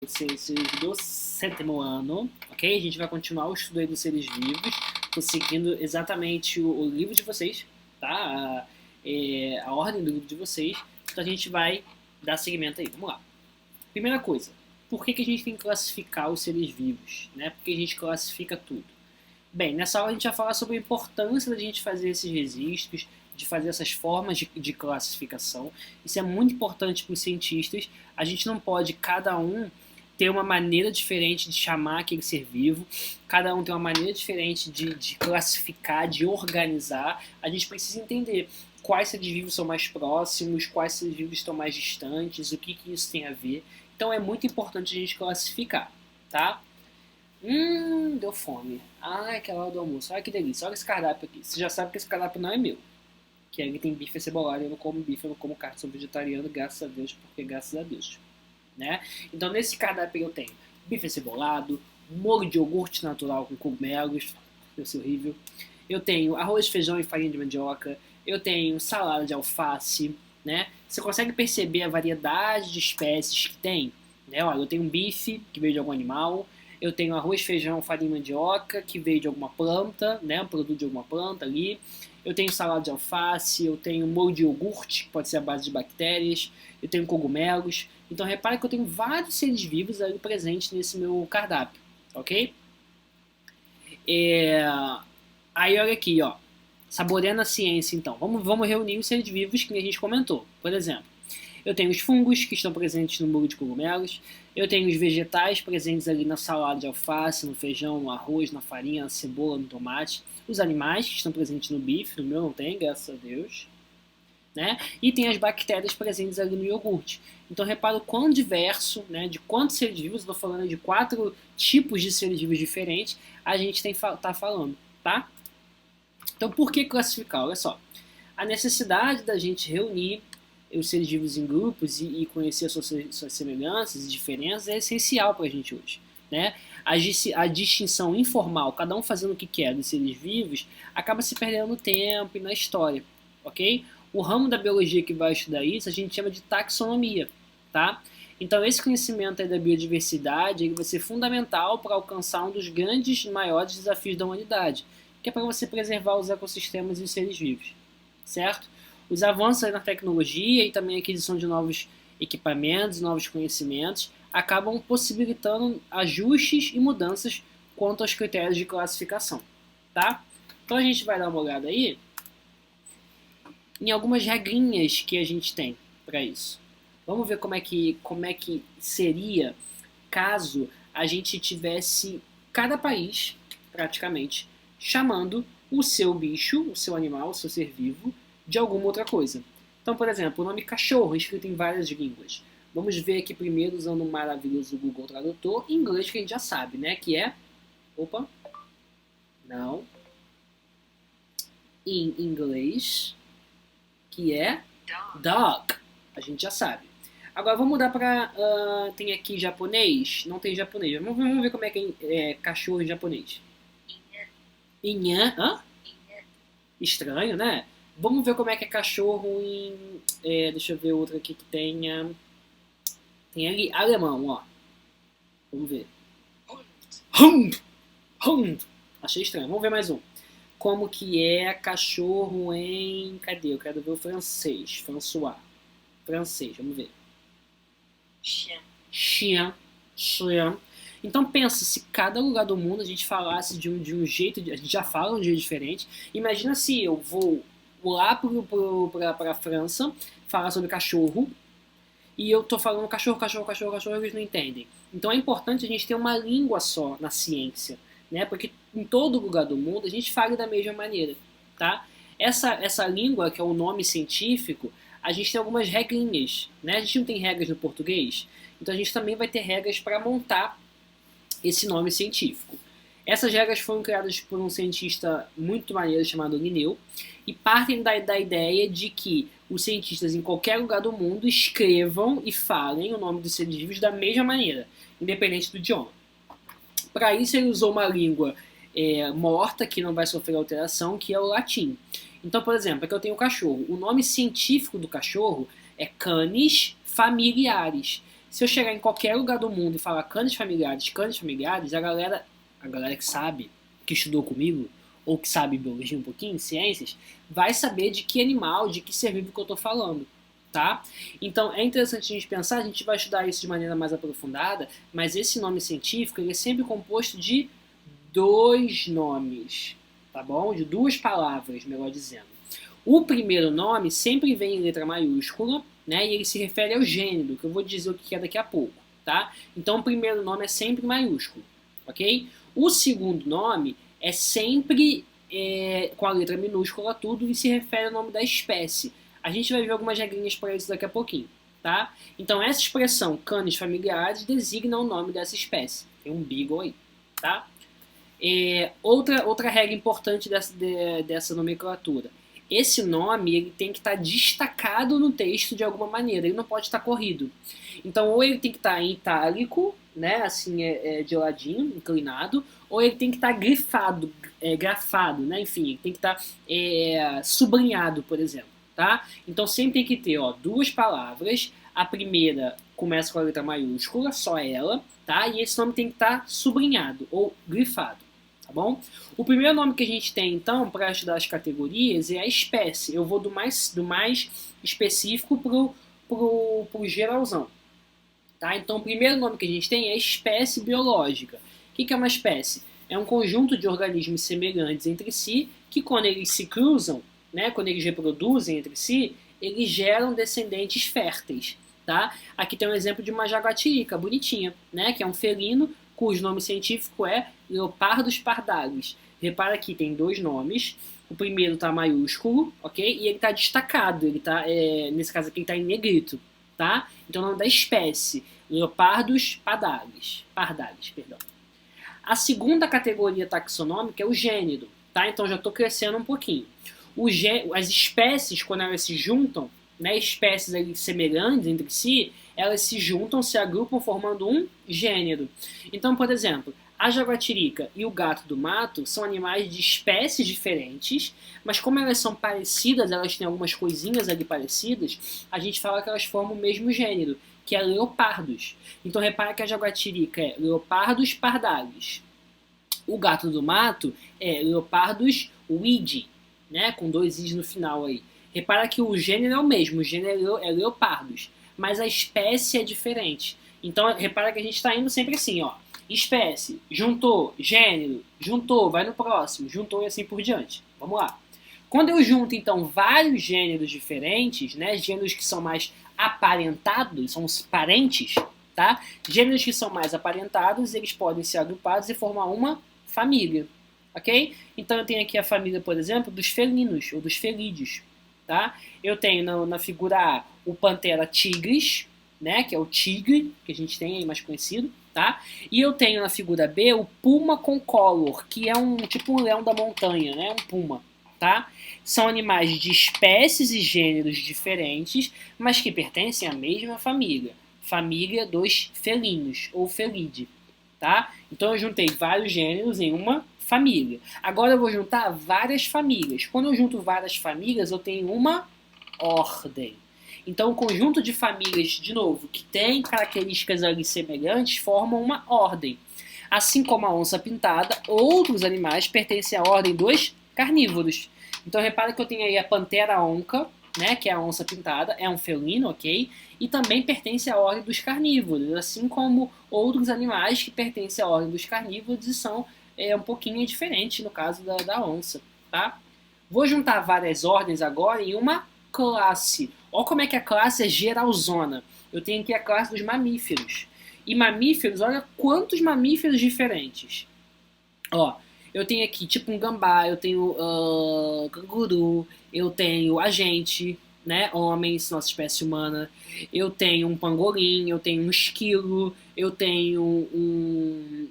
vocês do 7º ano, ok? A gente vai continuar o estudo aí dos seres vivos. Tô seguindo exatamente o livro de vocês, tá? A ordem do livro de vocês. Então a gente vai dar seguimento aí. Vamos lá. Primeira coisa, por que a gente tem que classificar os seres vivos, né? Por que a gente classifica tudo? Bem, nessa aula a gente vai falar sobre a importância da gente fazer esses registros, de fazer essas formas de classificação. Isso é muito importante para os cientistas. A gente não pode, cada um, ter uma maneira diferente de chamar aquele ser vivo, cada um tem uma maneira diferente de classificar, de organizar. A gente precisa entender quais seres vivos são mais próximos, quais seres vivos estão mais distantes, o que isso tem a ver. Então é muito importante a gente classificar, tá? Deu fome. Ai, que é a hora do almoço. Ai, que delícia. Olha esse cardápio aqui. Você já sabe que esse cardápio não é meu. Que ali tem bife cebolado, eu não como bife, eu não como carne, sou vegetariano, graças a Deus, porque graças a Deus. Né? Então nesse cardápio eu tenho bife cebolado, molho de iogurte natural com cogumelos, deve ser horrível. Eu tenho arroz, feijão e farinha de mandioca. Eu tenho salada de alface, né? Você consegue perceber a variedade de espécies que tem? Né? Olha, eu tenho um bife que veio de algum animal. Eu tenho arroz, feijão, farinha de mandioca, que veio de alguma planta, né? Um produto de alguma planta ali. Eu tenho salada de alface, eu tenho molho de iogurte, que pode ser a base de bactérias. Eu tenho cogumelos. Então repare que eu tenho vários seres vivos ali presentes nesse meu cardápio, ok? Aí olha aqui, ó. Saboreando a ciência, então. Vamos reunir os seres vivos que a gente comentou. Por exemplo, eu tenho os fungos que estão presentes no molho de cogumelos. Eu tenho os vegetais presentes ali na salada de alface, no feijão, no arroz, na farinha, na cebola, no tomate. Os animais que estão presentes no bife, no meu não tem, graças a Deus. Né? E tem as bactérias presentes ali no iogurte. Então repara o quão diverso, né, de quantos seres vivos, estou falando de 4 tipos de seres vivos diferentes, a gente está falando, tá? Então por que classificar? Olha só, a necessidade da gente reunir os seres vivos em grupos e conhecer suas semelhanças e diferenças é essencial para a gente hoje. Né? A distinção informal, cada um fazendo o que quer dos seres vivos, acaba se perdendo no tempo e na história, ok? O ramo da biologia que vai estudar isso a gente chama de taxonomia, tá? Então esse conhecimento aí da biodiversidade ele vai ser fundamental para alcançar um dos grandes e maiores desafios da humanidade, que é para você preservar os ecossistemas e os seres vivos, certo? Os avanços aí na tecnologia e também a aquisição de novos equipamentos, novos conhecimentos, acabam possibilitando ajustes e mudanças quanto aos critérios de classificação, tá? Então a gente vai dar uma olhada aí em algumas regrinhas que a gente tem para isso. Vamos ver como é que seria caso a gente tivesse cada país, praticamente, chamando o seu bicho, o seu animal, o seu ser vivo, de alguma outra coisa. Então, por exemplo, o nome cachorro é escrito em várias línguas. Vamos ver aqui primeiro usando o maravilhoso Google Tradutor, em inglês que a gente já sabe, né? Que é... Opa! Não. Em inglês... que é dog. A gente já sabe. Agora vamos mudar para... tem aqui japonês? Não tem japonês. Vamos ver como é que é cachorro em japonês. Inhã. Hã? Estranho, né? Vamos ver como é que é cachorro em... deixa eu ver outro aqui que tenha... Tem ali alemão, ó. Vamos ver. Hund. Hund. Achei estranho. Vamos ver mais um. Como que é cachorro em... Cadê? Eu quero ver o francês. François. Francês, vamos ver. Chien. Chien. Chien. Então pensa, se cada lugar do mundo a gente falasse de um jeito... A gente já fala de um jeito diferente. Imagina se eu vou lá pra França falar sobre cachorro e eu tô falando cachorro, e eles não entendem. Então é importante a gente ter uma língua só na ciência. Né? Porque em todo lugar do mundo a gente fala da mesma maneira, tá? Essa língua, que é o nome científico, a gente tem algumas regrinhas, né? A gente não tem regras no português, então a gente também vai ter regras para montar esse nome científico. Essas regras foram criadas por um cientista muito maneiro chamado Linneu e partem da ideia de que os cientistas em qualquer lugar do mundo escrevam e falem o nome dos seres vivos da mesma maneira, independente do idioma. Para isso ele usou uma língua morta, que não vai sofrer alteração, que é o latim. Então, por exemplo, aqui eu tenho o cachorro. O nome científico do cachorro é Canis familiaris. Se eu chegar em qualquer lugar do mundo e falar canes familiares, a galera que sabe, que estudou comigo, ou que sabe biologia um pouquinho, ciências, vai saber de que animal, de que ser vivo que eu estou falando, tá? Então é interessante a gente pensar, a gente vai estudar isso de maneira mais aprofundada, mas esse nome científico ele é sempre composto de dois nomes, tá bom? De duas palavras, melhor dizendo. O primeiro nome sempre vem em letra maiúscula, né? E ele se refere ao gênero, que eu vou dizer o que é daqui a pouco, tá? Então o primeiro nome é sempre maiúsculo, ok? O segundo nome é sempre com a letra minúscula tudo e se refere ao nome da espécie. A gente vai ver algumas regrinhas para isso daqui a pouquinho, tá? Então essa expressão canes familiares designa o nome dessa espécie. Tem um beagle aí, tá? Outra regra importante dessa nomenclatura. Esse nome ele tem que estar destacado no texto de alguma maneira, ele não pode estar corrido. Então, ou ele tem que estar em itálico, né, assim, de ladinho, inclinado, ou ele tem que estar grafado, né, enfim, ele tem que estar sublinhado, por exemplo, tá? Então, sempre tem que ter, duas palavras, a primeira começa com a letra maiúscula, só ela, tá? E esse nome tem que estar sublinhado ou grifado. Tá bom? O primeiro nome que a gente tem, então, para estudar as categorias é a espécie. Eu vou do mais específico pro geralzão. Tá? Então, o primeiro nome que a gente tem é espécie biológica. O que é uma espécie? É um conjunto de organismos semelhantes entre si que, quando eles se cruzam, né, quando eles reproduzem entre si, eles geram descendentes férteis. Tá? Aqui tem um exemplo de uma jaguatirica bonitinha, né, que é um felino cujo nome científico é Leopardus pardalis. Repara que tem dois nomes. O primeiro está maiúsculo, ok? E ele está destacado. Ele tá, nesse caso aqui, ele está em negrito, tá? Então, o nome da espécie, Leopardus pardalis. Perdão. A segunda categoria taxonômica é o gênero, tá? Então, já estou crescendo um pouquinho. As espécies, quando elas se juntam, né, espécies ali semelhantes entre si, elas se juntam, se agrupam formando um gênero. Então, por exemplo, a jaguatirica e o gato do mato são animais de espécies diferentes, mas como elas são parecidas, elas têm algumas coisinhas ali parecidas, a gente fala que elas formam o mesmo gênero, que é Leopardus. Então repara que a jaguatirica é Leopardus pardalis. O gato do mato é Leopardus widi, né, com dois i's no final aí. Repara que o gênero é o mesmo, o gênero é Leopardus, mas a espécie é diferente. Então, repara que a gente está indo sempre assim, espécie, juntou, gênero, juntou, vai no próximo, juntou e assim por diante. Vamos lá. Quando eu junto, então, vários gêneros diferentes, né, gêneros que são mais aparentados, são os parentes, tá? Gêneros que são mais aparentados, eles podem ser agrupados e formar uma família, ok? Então, eu tenho aqui a família, por exemplo, dos felinos, ou dos felídeos. Tá? Eu tenho na figura A o Panthera tigris, né, que é o tigre que a gente tem aí mais conhecido, tá? E eu tenho na figura B o Puma concolor, que é tipo um leão da montanha, né, um puma, tá? São animais de espécies e gêneros diferentes, mas que pertencem à mesma família dos felinos ou felide, tá? Então eu juntei vários gêneros em uma família. Agora eu vou juntar várias famílias. Quando eu junto várias famílias, eu tenho uma ordem. Então, o conjunto de famílias, de novo, que tem características ali semelhantes, formam uma ordem. Assim como a onça pintada, outros animais pertencem à ordem dos carnívoros. Então, repara que eu tenho aí a pantera onca, né, que é a onça pintada, é um felino, ok? E também pertence à ordem dos carnívoros, assim como outros animais que pertencem à ordem dos carnívoros e são um pouquinho diferente no caso da onça, tá? Vou juntar várias ordens agora em uma classe. Olha como é que a classe é geralzona. Eu tenho aqui a classe dos mamíferos. E mamíferos, olha quantos mamíferos diferentes. Eu tenho aqui tipo um gambá, eu tenho canguru, eu tenho agente, né, homens, nossa espécie humana. Eu tenho um pangolim, eu tenho um esquilo, eu tenho um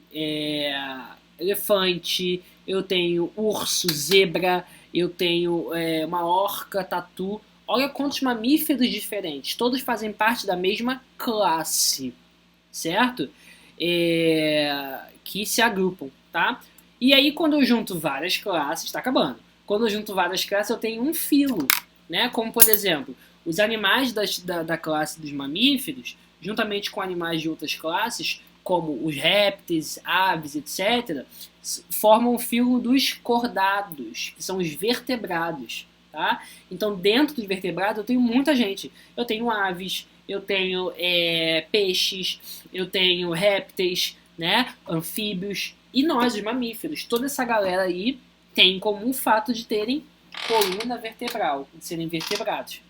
elefante, eu tenho urso, zebra, eu tenho uma orca, tatu. Olha quantos mamíferos diferentes. Todos fazem parte da mesma classe, certo? Que se agrupam, tá? E aí quando eu junto várias classes, tá acabando. Quando eu junto várias classes, eu tenho um filo, né? Como por exemplo, os animais da classe dos mamíferos juntamente com animais de outras classes, como os répteis, aves, etc., formam o filo dos cordados, que são os vertebrados. Tá? Então, dentro dos vertebrados, eu tenho muita gente. Eu tenho aves, eu tenho peixes, eu tenho répteis, né? Anfíbios, e nós, os mamíferos. Toda essa galera aí tem em comum o fato de terem coluna vertebral, de serem vertebrados.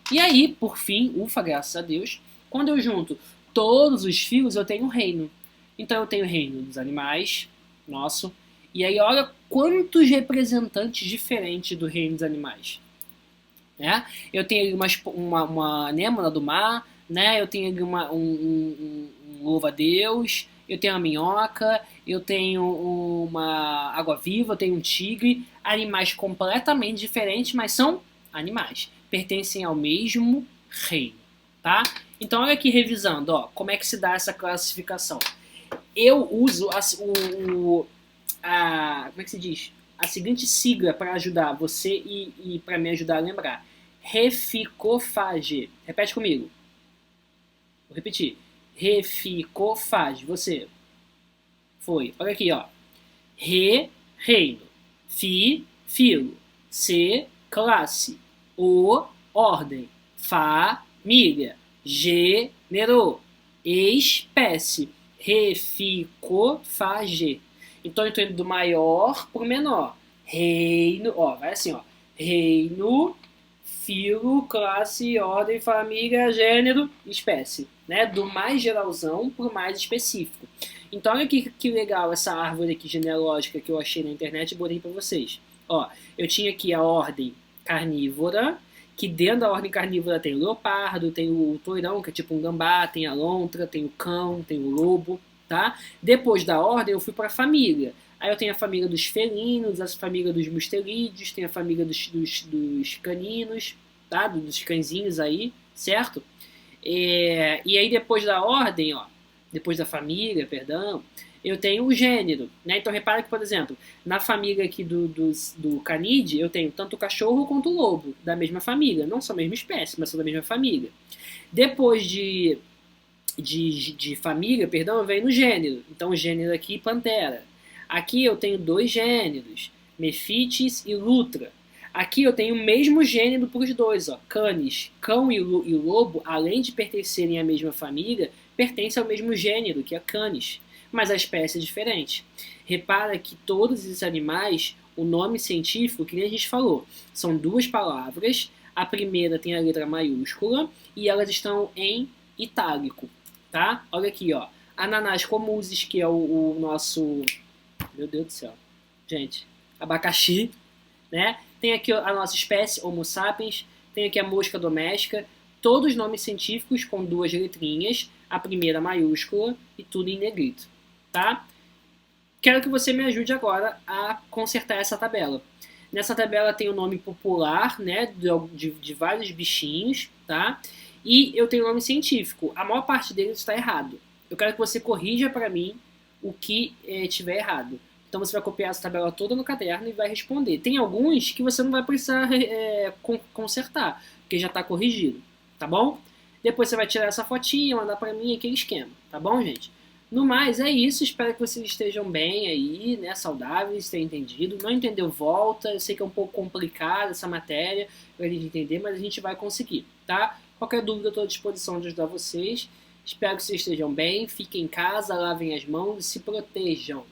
E aí, por fim, ufa, graças a Deus, quando eu junto todos os filos, eu tenho um reino. Então eu tenho o reino dos animais, nosso, e aí olha quantos representantes diferentes do reino dos animais. Né? Eu tenho uma anêmona do mar, né? Eu tenho um louva-a-Deus, eu tenho uma minhoca, eu tenho uma água-viva, eu tenho um tigre, animais completamente diferentes, mas são animais, pertencem ao mesmo reino, tá? Então olha aqui revisando, ó, como é que se dá essa classificação. Eu uso como é que se diz? A seguinte sigla para ajudar você e para me ajudar a lembrar. Reficofage. Repete comigo. Vou repetir. Reficofage. Você. Foi. Olha aqui, ó. Re, reino. Fi, filo. Se, classe. O, ordem. Família. Gênero. Espécie. Reficofage. Então eu estou indo do maior para o menor. Reino, ó, vai assim, ó. Reino, filo, classe, ordem, família, gênero, espécie. Né? Do mais geralzão para o mais específico. Então olha que legal essa árvore aqui genealógica que eu achei na internet e botei para vocês. Ó, eu tinha aqui a ordem carnívora, que dentro da ordem carnívora tem o leopardo, tem o toirão, que é tipo um gambá, tem a lontra, tem o cão, tem o lobo. Tá? Depois da ordem eu fui para a família. Aí eu tenho a família dos felinos, a família dos mustelídeos, tem a família dos caninos, tá? Dos cãezinhos aí, certo? E aí depois da ordem, ó, depois da família, perdão, eu tenho o gênero, né? Então repara que, por exemplo, na família aqui do canídeo, eu tenho tanto o cachorro quanto o lobo, da mesma família. Não são a mesma espécie, mas são da mesma família. Depois de família, perdão, eu venho no gênero. Então o gênero aqui, Pantera. Aqui eu tenho dois gêneros, Mephitis e Lutra. Aqui eu tenho o mesmo gênero para os dois, ó, Canis. Cão e lobo, além de pertencerem à mesma família, pertencem ao mesmo gênero, que é Canis. Mas a espécie é diferente. Repara que todos esses animais, o nome científico, que nem a gente falou, são duas palavras. A primeira tem a letra maiúscula e elas estão em itálico. Tá? Olha aqui, ó. Ananás comusis, que é o nosso... Meu Deus do céu. Gente, abacaxi, né? Tem aqui a nossa espécie, Homo sapiens. Tem aqui a mosca doméstica. Todos nomes científicos com duas letrinhas. A primeira maiúscula e tudo em negrito. Tá? Quero que você me ajude agora a consertar essa tabela. Nessa tabela tem o nome popular, né? De vários bichinhos, tá? E eu tenho o nome científico. A maior parte deles está errado. Eu quero que você corrija para mim o que estiver errado. Então você vai copiar essa tabela toda no caderno e vai responder. Tem alguns que você não vai precisar consertar, porque já está corrigido, tá bom? Depois você vai tirar essa fotinha, mandar para mim aquele esquema, tá bom, gente? No mais, é isso. Espero que vocês estejam bem aí, né? Saudáveis, tenham entendido. Não entendeu, volta. Eu sei que é um pouco complicado essa matéria para a gente entender, mas a gente vai conseguir, tá? Qualquer dúvida, eu estou à disposição de ajudar vocês. Espero que vocês estejam bem. Fiquem em casa, lavem as mãos e se protejam.